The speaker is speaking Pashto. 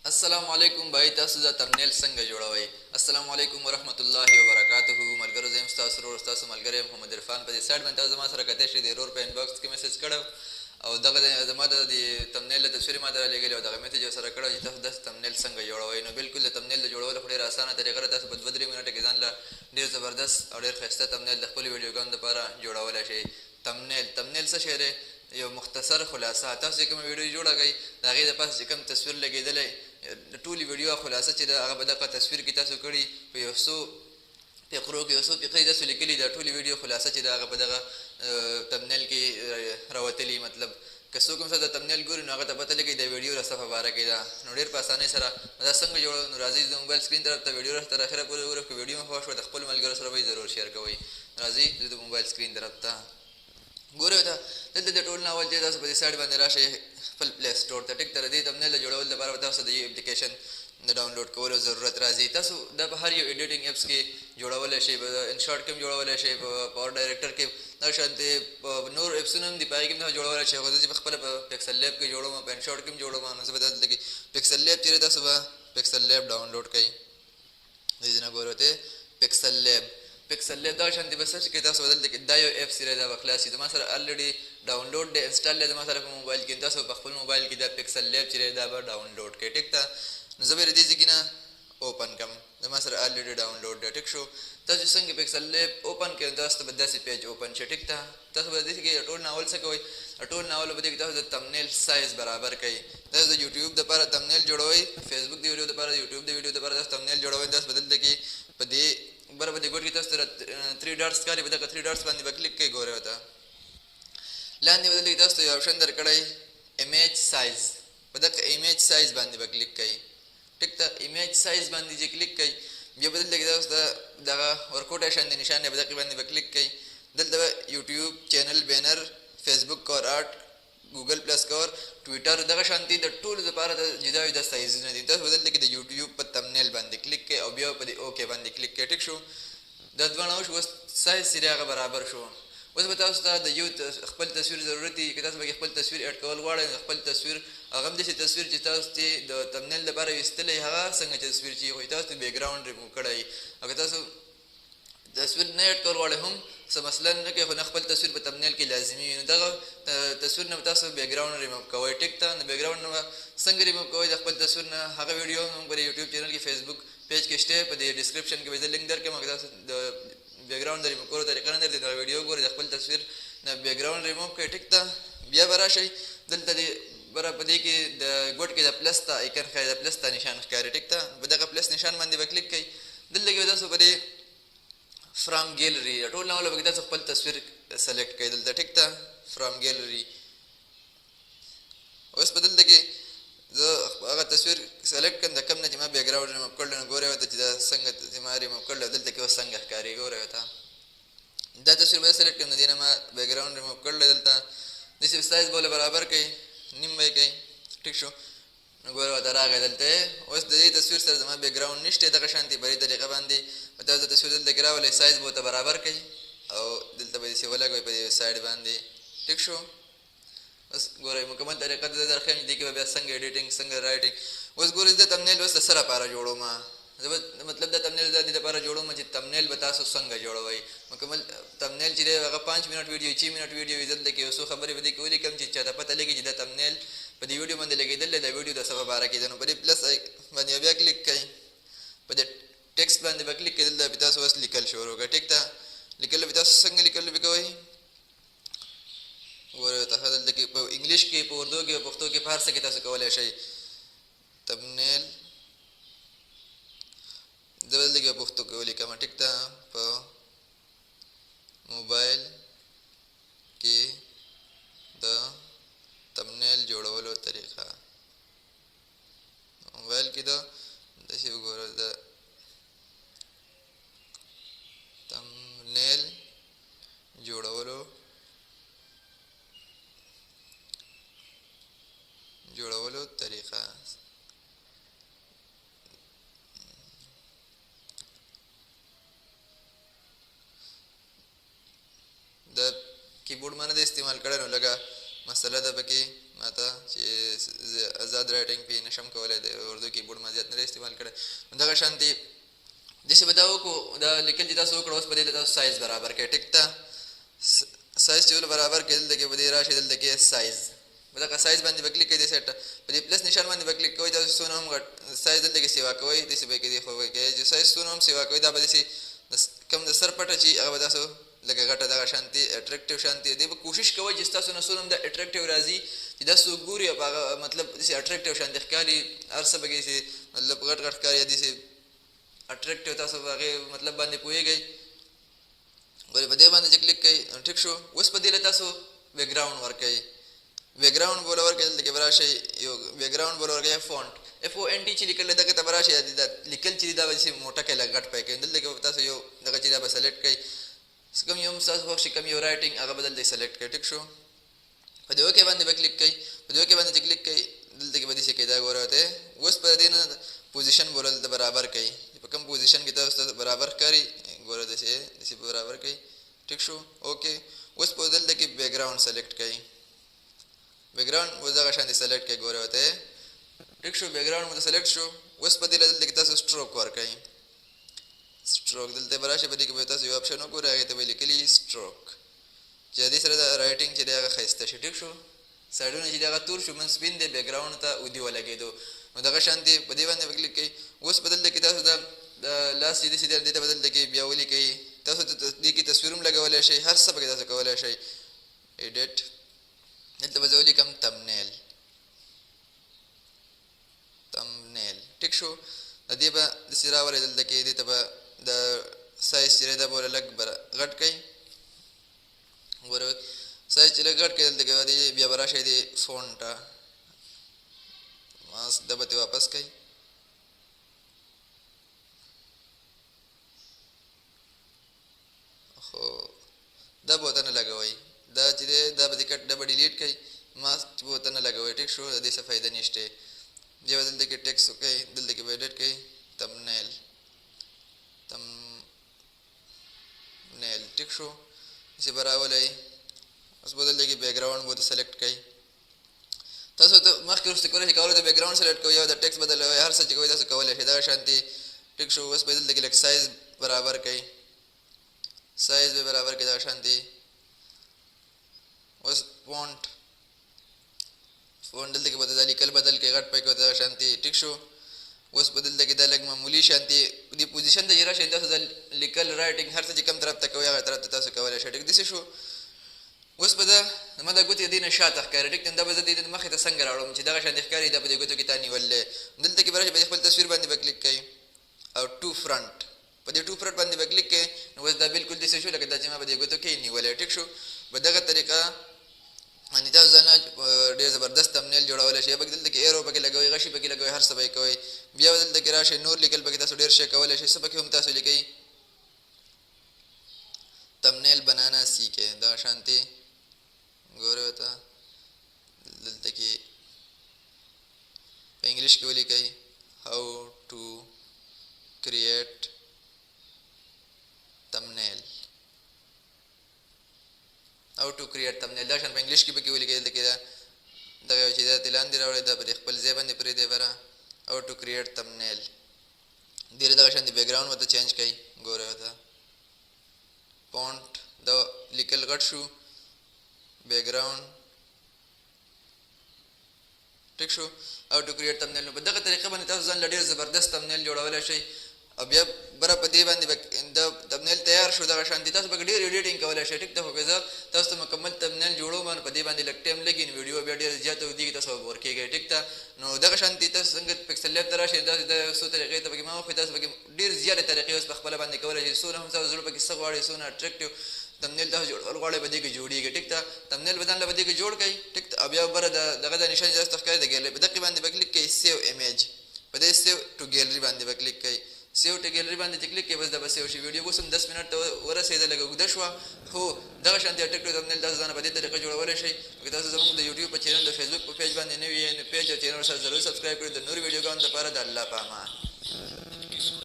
السلام علیکم بھائی تاسو دا تمنیل څنګه جوړوي. السلام علیکم ورحمت الله وبرکاته. ملګرو زم تاسو ورو تاسو ملګری محمد عرفان په دې سایډ باندې تاسو ما سره کته شي د رور په انباکس کې میسج کړو او دغه زما د تمنیل د تصویر ما درا لګل او دغه میسج سره کړو چې تاسو د تمنیل څنګه جوړوي. نو بالکل د تمنیل جوړول خو ډیره اسانه طریقه ده. تاسو په 2-3 منټه کې ځان له ډیر زبردست او ډیر ښایسته تمنیل د خپل ویډیوګانو لپاره جوړولای شئ. تمنیل څه شی دی؟ یو مختصر خلاصه. تاسو کوم ویډیو جوړوئ دا غي د پاس کوم تصویر لګیدلې د ټولي ویډیو خلاصه چې هغه به دغه تصویر کې تاسو کړی په یو څو فقرو کې یو څو فقرې تاسو لیکلي د ټولي ویډیو خلاصه چې هغه په دغه تمنیل کې راوتلی. مطلب که څوک هم د تمنیل ګوري نو هغه ته پته لګي د ویډیو را صفه باره کې ده. نو ډېر په اسانۍ سره دا څنګه جوړو. نو راځئ د موبایل سکرین طرف ته ویډیو تر اخره پورې وګورئ. که ویډیو مو خوښ شوه د خپلو ملګرو سره به یې ضرور شیر کوئ. راځئ د موبایل سکرین طرف ته ګورئ. ته دلته د ټول ناول چې تاسو په دې سایډ باندې راشئ خپل پلی سټور ته. ټیک تر دې تمنیل د جوړولو لپاره به تاسو د یو اپلیکیشن د ډاونلوډ کولو ضرورت راځي. تاسو دا په هر یو ایډیټینګ ایپس کې جوړولی شئ. ان شارټ کې هم جوړولی شئ، په پاور ډایرکټر کې دا شانتې په نور ایپسونو هم دي په هغې کې هم جوړولی شئ. خو زه چې په خپله په پکسل لیب کې جوړوم، په ان شارټ کې هم جوړوم. نو زه به دلته کې پکسل لیب چې دی تاسو به پکسل لیب ډاونلوډ کړئ. دې ځای نه ګورئ ته پکسل لیب دا شانتې به سرچ کړئ. تاسو به دلته کې دا یو ایپ چې دی دا به خلاص شي. زما سره الریډي ډاونلوډ دی، انسټال دی زما سره په موبایل کې. تاسو په خپل موبایل کې دا پکسل لیب چې دی دا به ډاونلوډ کړئ. ټیک ده. نو زه به یې دې ځای کې نه اوپن کړم. زما سره الریډي ډاونلوډ دی. ټیک شو. تاسو څنګه پکسل لیب اوپن کړئ تاسو ته به داسې پیج اوپن شي. ټیک ده. تاسو به دې کې ټول ناول څه کوئ؟ ټول ناول به دې کې تاسو د تمنیل سایز برابر کړئ. تاسو د یوټیوب دپاره تمنیل جوړوئ، فیسبوک د ویډیو دپاره، یوټیوب د ویډیو دپاره تاسو تمنیل جوړوئ. تاسو به دلته کې په دې بره په دې ګوټ کې تاسو سره 3 ډاټس ښکاري. په دغه 3 ډاټس باندې به کلیک کړئ. ګورئ ورته لاندې به دلته کې تاسو ته یو آپشن درکړی ایمیج سایز. په دغه ایمیج سایز باندې به کلیک کړئ. ټیک ده. ایمیج سایز باندې چې کلیک کړئ بیا به دلته کې تاسو ته دغه ورکوټی شان د نشان دی په دغې باندې به کلیک کړئ. دلته به یوټیوب چینل بینر، فیسبوک کور آرټ، ګوګل پلس کور، ټویټر دغه شانتي د ټولو لپاره د جدا جدا سایزونه دي. تاسو به دلته کې د یوټیوب په تمنیل باندې کلیک کړئ او بیا په دې اوکې باندې کلیک کړئ. ټیک شو. دا دواړه وشو. اوس سایز چې دی هغه برابر شو. اوس به تاسو ته د یو خپل تصویر ضرورت وي. که تاسو به خپل تصویر اډ کول غواړئ نو خپل تصویر هغه هم داسې تصویر چې تاسو چې د تمنیل لپاره ویستلی هغه څنګه تصویر چې خو تاسو بیک ګراونډ ریموو کړی. او که تاسو تصویر نه اډ کول غواړئ هم څه مثلا نه کوي خو نه خپل تصویر په تمنیل کې لازمي وي نو دغه تصویر نه به تاسو بیک ګراونډ ریموو کوئ. ټیک ده. نو بیک ګراونډ نه څنګه ریموو کوئ د خپل تصویر نه هغه ویډیو هم په یوټیوب چینل کې، فیسبوک پیج کې شته. په دې ډسکرپشن کې به زه لینک درکړم. که تاسو د بیک ګراونډ د ریموو کولو طریقه نه درته دا ویډیو ګورئ د خپل تصویر نه بیک ګراونډ ریموو کړئ. ټیک ده. بیا به راشئ دلته دې بره په دې کې د ګوټ کې د پلس ته ایکن ښکاري، د پلس ته نشان ښکاري. ټیک ده. په دغه پلس نشان باندې به کلیک کړئ. دلته کې به تاسو په دې فرام ګیلري ټول ناول به تاسو خپل تصویر سلیکټ کړئ دلته. ټیک ده. فرام ګیلري. اوس په دلته کې زه هغه تصویر سلیکټ کړم د کوم نه چې ما بیک ګراونډ ریموو کړلی. نو ګورئ ورته چې دا څنګه چې ما ریموو کړلی دلته کې اوس څنګه ښکاري. ګورئ ورته دا تصویر به سلیکټ کړم د دې نه ما بیک ګراونډ ریموو کړلی. دلته داسې سایز به ولې برابر کړئ، نیم به یې کړئ. ټیک شو. نو ګورئ ورته راغی دلته. اوس د دې تصویر سره زما بیک ګراونډ نشته. دغه شانتې په دې طریقه باندې به تاسو د تصویر دلته کې راولئ، سایز به ورته برابر کړئ او دلته به یې داسې ولګوئ په دې سایډ باندې. ټیک شو. اوس ګورئ مکمل طریقه ته درښیم چې دې کې به بیا څنګه ایډیټینګ څنګه رایټینګ. اوس ګورئ زه تمنیل اوس د څه لپاره جوړوم. زه به مطلب دا تمنیل د دې لپاره جوړوم چې تمنیل به تاسو څنګه جوړوئ. مکمل تمنیل چې دی هغه 5 منټ ویډیو 6 منټ ویډیو وي. دلته کې یو څو خبرې به دې کې ولیکم چې چاته پته لګي چې دا تمنیل په دې ویډیو باندې لګېدلی د ویډیو د څه په باره کې ده. نو په دې پلس باندې بیا کلیک کړئ. په دې ټیکسټ باندې به کلیک کړئ. دلته به تاسو اوس لیکل شروع کړئ. ټیک ده. لیکل به تاسو څنګه لیکل به کوئ ګورئ ورته دلته کې په انګلیش کې، په اردو کې، په پښتو کې، په هر څه کې تاسو کولی شئ. تمنیل زه به دلته کې په پښتو کې ولیکم. ټیک ده. په موبایل کې د تمنیل جوړولو طریقه. موبایل کې د داسې وګوره د تمنیل جوړولو طریقه. د کیبورډ باندې د استعمال کړه نو لګه مسله ده پکې ماته چې آزاد رائټینګ پې نشم کولی د اردو کیبورډ استعمال کړی. دغه شانتي داسې به دا وکړو دا لیکل چې تاسو وکړو اوس په دې تاسو سایز برابر کړئ. ټیک ته سایز چې برابر کړئ دلته کې به دې راشي دلته کې سایز په دغه سایز باندې به کلیک کړئ د سیټ په دې پلس نشان باندې به کلیک کوئ تاسو څونه هم سایز دلته کې سیوا کوئ داسې به کې خو کوئ چې سایز څونه هم سیوا کوئ دا به داسې کم د سر پټه چې هغه به تاسو لکه غټه دغه شانتي اټریکټیو شانتي دی به کوشش کوئ چې تاسو نه څونه هم د اټریکټیو راځي چې تاسو ګوري هغه مطلب داسې اټریکټیو شانتي ښکاري هر څه به کې مطلب غټ غټ ښکاري داسې اټریکټیو تاسو هغې مطلب باندې پوهېږئ. ګورې په دې باندې چې کلیک کوئ ټیک شو. اوس په دې له تاسو بیک ګراؤنډ ورکوئ. بیک ګراؤنډ بوله ورکوئ دلته کې به راشئ یو بیک ګراؤنډ بوله ورکوئ فونټ FONT چې لیکل دغه ته به راشئ دا لیکل چې دا به داسې موټه کوئ لږ غټ پی کوئ دلته کې تاسو یو دغه چې دا به سلیکټ کوئ کوم یو هم ستاسو خوښ شي کوم یو رایټینګ هغه به دلته سلیکټ کړئ. ټیک شو. په دې اوکې باندې به کلیک کوئ. په دې اوکې باندې چې کلیک کوئ دلته کې به داسې کوئ دا ګوره ته اوس په دې نه پوزیشن بوله دلته برابر کوئ په کوم پوزیشن کې تاسو برابر ښکاري ګوره داسې برابر کوئ. ټیک شو. اوکې اوس په دلته کې بیک ګراؤنډ سلیکټ کوئ. بیک ګراؤنډ اوس دغه شانتي سلیکټ کوئ ګوره ته ټیک شو. بیک ګراؤنډ مو سلیکټ شو. اوس په دې دلته کې تاسو سټروک ورکوئ. سټروک دلته به راشي په دې کې به تاسو یو اپشن وګورئ هغې ته به لیکلي سټروک چې د دې سره د رایټینګ چې دی هغه ښایسته شي. ټیک شو. سایډونه چې دی هغه تور شو من سپین دی بیک ګراؤنډ ته اودي ولګېدو نو دغه شانتي په دې باندې به کلیک کوئ. اوس په دلته کې تاسو د لاس چې داسې دی دې ته به دلته کې بیا ولیکئ تاسو دې کې تصویر هم لګولی شئ هر څه پکې تاسو کولی شئ. ایډیټ دلته به زه ولیکم تمنیل. ټیک شو. د دې به داسې راولئ دلته کې دې ته به د سایز چې دی دا به ورله لږ غټ کړئ. ګوره سایز چې لږ غټ کړئ دلته کې بیا به راشئ د فونټ ته دا به ترې واپس کړئ. خو دا به ورته نه لګوئ دا چې دی دا به دې کټ دا به ډیلیټ کړئ ماسک به ورته نه لګوئ. ټیک شو. د دې څه فایده نشته. بیا به دلته کې ټیکس وکړئ دلته کې به ایډیټ کړئ تمنیل. ټیک شو. داسې به راولئ. اوس به دلته کې بیک ګراؤنډ به ورته سلیکټ کړئ. تاسو ته مخکې وروسته کولی شئ کولی ته بیک ګراؤنډ سلیکټ کوئ یا د ټیکس بدلوئ هر څه چې کوئ تاسو کولی شئ دغه شانتي. ټیک شو. اوس به دلته کې لږ سایز برابر کړئ. سایز به برابر کړئ دغه شانتي. اوس فونټ دلته کې به دا لیکل بدل کړئ غټ پی کوئ دغه شانتي. ټیک شو. اوس په دلته کې دا لږ معمولي شانتي دې پوزیشن ته چې راشئ تاسو د لیکل رایټینګ هر څه چې کوم طرف ته کوئ هغه طرف ته تاسو کولی شئ. ټیک داسې شو. اوس به دا زما دا ګوتې دې نه شاته ښکاري. ټیک دا به زه دې مخې ته څنګه راوړم چې دغه شانتي ښکاري دا په دې ګوتو کې تا نیولې دلته کې به راشئ په خپل تصویر باندې به کلیک کوئ او ټو فرنټ په دې ټو فرنټ باندې به کلیک کوئ نو اوس دا بالکل داسې شو لکه دا چې ما په دې ګوتو کې نیولې. ټیک شو. په دغه طریقه باندې تاسو ځان ډېر زبردست تمنیل جوړولی شئ. پکې دلته کې ایرو پکې لګوئ غشي پکې لګوئ هر څه به یې کوئ. بیا به دلته کې راشئ نور لیکل پکې تاسو ډېر شی کولی شئ څه پکې هم تاسو لیکئ تمنیل بنانا سیکھے دغه شانتي ګورئ ورته دلته کې په انګلیش کې ولیکئ how to create thumbnail دا شان په انګلیش کې پکې ولیکئ دلته کې دغه یو چې دا ته لاندې راوړئ دا په خپل ځای باندې پرېږدئ بره how to create thumbnail دې دغه شانتي بیک ګراؤنډ ورته چینج کړئ. ګورئ ورته فونټ دا لیکل غټ شو بیک ګراؤنډ. ټیک شو. how to create thumbnail نو په دغه طریقه باندې تاسو ځان له ډېر زبردست تمنیل جوړولی شئ او بیا بره په دې باندې د تمنیل تیار شو دغه شانتي تاسو پکې ډېر ایډیټینګ کولی شئ. ټیک ده خو که زه تاسو ته مکمل تمنیل جوړوم نو په دې باندې لږ ټایم لګي نو ویډیو بیا ډېر زیاته اوږدېږي تاسو به بور کېږئ. ټیک ده نو دغه شانتي تاسو څنګه پکسل لیب ته راشئ داسې د څو طریقې ته پکې ما وښیي تاسو پکې ډېر زیاتې طریقې اوس په خپله باندې کولی شئ څونه هم تاسو زړه پکې څه غواړئ څونه اټریکټیو تمنیل تاسو جوړول غواړئ په دې کې جوړېږي. ټیک ده تمنیل به ځان له په دې کې جوړ کړئ. ټیک ده او بیا بره دغه د نشان چې تاسو ته ښکاري د ګیلري په دقې باندې به کلیک کړئ سیو ایمیج په دې سیو ټو ګیلري باندې به کلیک کړئ. سیو ټو ګیلري باندې چې کلیک کړئ بس دا به سیو شي. ویډیو اوس هم 10 منټ ته ورسېده لږ اوږده شوه خو دغه شانتي اټریکټیو تمنیل تاسو ځان په دې طریقه جوړولی شئ. که تاسو زموږ د یوټیوب په چینل د فیسبوک په پیج باندې نوي یې نو پیج او چینل سره ضرور سبسکرایب کړئ د نورو ویډیوګانو لپاره. د الله په امان.